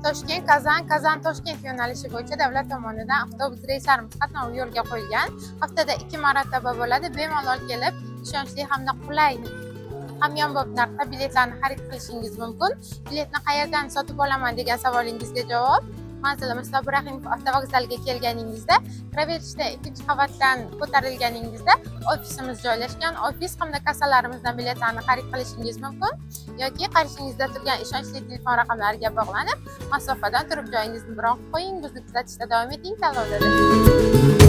Toshkent Toshkent yo'nalishi bo'yicha davlat tomonidan avtobus reyslarimiz qatnovi yo'lga qo'yilgan. Haftada 2 marotaba bo'ladi. Bemalol kelib, ishonchli hamda qulay hamyonbop narxda biletlarni xarid qilishingiz mumkin. Biletni qayerdan sotib olaman degan savolingizga javob. Manzilimiz Sobir Rahimov avtovokzaliga kelganingizda, kiraverishda 2-qavatdan ko'tarilganingizda ofisimiz joylashgan. Ofis hamda kassalarimizdan biletlarni xarid qilishingiz mumkin yoki qarshingizda turgan ishonchli telefon raqamlariga bog'lanib, masofadan turib joyingizni biroq qo'ying. Bizni kuzatishda davom eting. Tanlovda